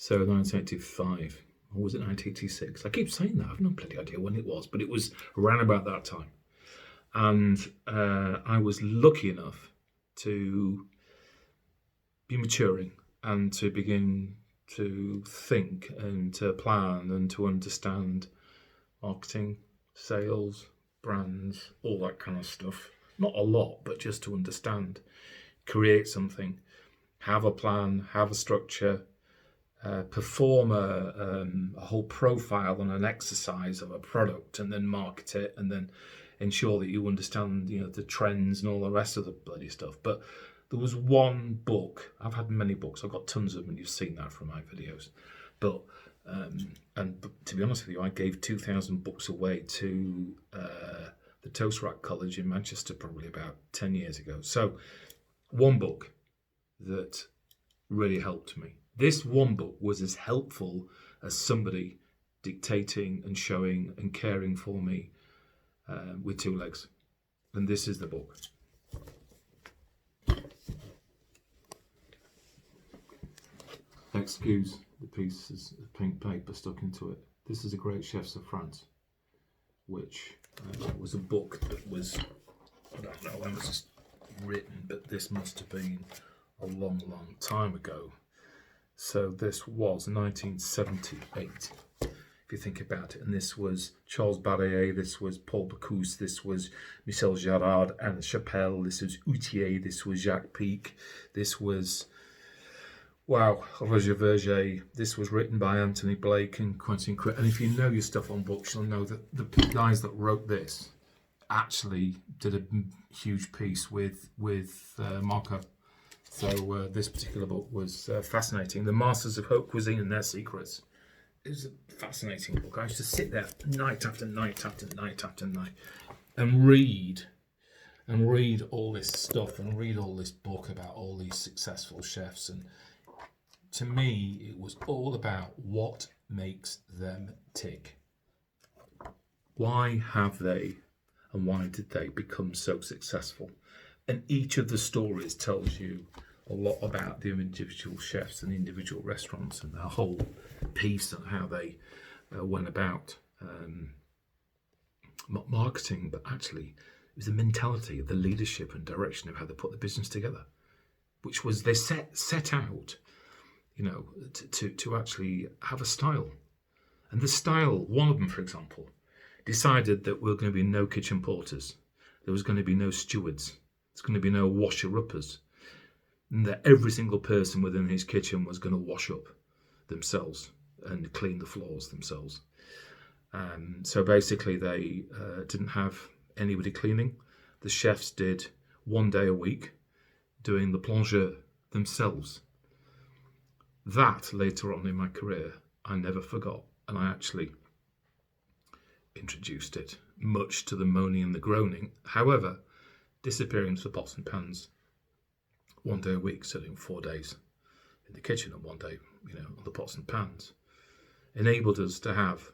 So 1985, or was it 1986? I keep saying that. I've no bloody idea when it was, but it was around about that time. And I was lucky enough to be maturing and to begin to think and to plan and to understand marketing, sales, brands, all that kind of stuff. Not a lot, but just to understand, create something, have a plan, have a structure, perform a whole profile on an exercise of a product, and then market it, and then ensure that you understand, the trends and all the rest of the bloody stuff. But there was one book. I've had many books. I've got tons of them, and you've seen that from my videos. But to be honest with you, I gave 2,000 books away to the Toast Rack College in Manchester probably about 10 years ago. So one book that really helped me. This one book was as helpful as somebody dictating and showing and caring for me with two legs. And this is the book. Excuse the pieces of pink paper stuck into it. This is The Great Chefs of France, which was a book that was, I don't know when it was written, but this must have been a long, long time ago. So this was 1978, if you think about it. And this was Charles Barrier, this was Paul Bocuse, this was Michel Jarre, Anne Chapelle, this was Outier, this was Jacques Pic, this was, Roger Verger. This was written by Anthony Blake and Quentin Crisp. And if you know your stuff on books, you'll know that the guys that wrote this actually did a huge piece with Marco. So this particular book was fascinating. The Masters of Haute Cuisine and Their Secrets. It was a fascinating book. I used to sit there night after night after night after night and read all this stuff and read all this book about all these successful chefs. And to me, it was all about what makes them tick. Why have they and why did they become so successful? And each of the stories tells you a lot about the individual chefs and the individual restaurants and the whole piece and how they went about marketing, but actually it was the mentality of the leadership and direction of how they put the business together, which was they set out, to actually have a style. And the style, one of them, for example, decided that we're going to be no kitchen porters. There was going to be no stewards. There's going to be no washer-uppers. And that every single person within his kitchen was going to wash up themselves and clean the floors themselves. So basically they didn't have anybody cleaning. The chefs did 1 day a week doing the plongeur themselves. That, later on in my career, I never forgot. And I actually introduced it, much to the moaning and the groaning. However, disappearing to the pots and pans 1 day a week, so doing 4 days in the kitchen and 1 day, on the pots and pans, enabled us to have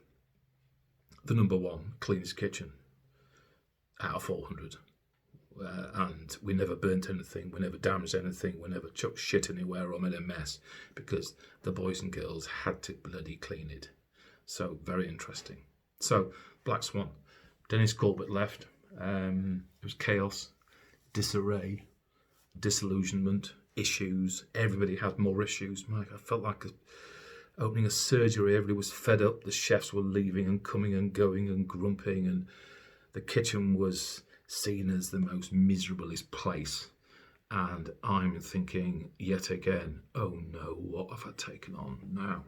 the number one cleanest kitchen out of 400. And we never burnt anything, we never damaged anything, we never chucked shit anywhere or made a mess because the boys and girls had to bloody clean it. So very interesting. So Black Swan, Dennis Corbett left. It was chaos, disarray, disillusionment, issues. Everybody had more issues. I felt like opening a surgery. Everybody was fed up. The chefs were leaving and coming and going and grumping, and the kitchen was seen as the most miserablest place. And I'm thinking yet again, oh no, what have I taken on now?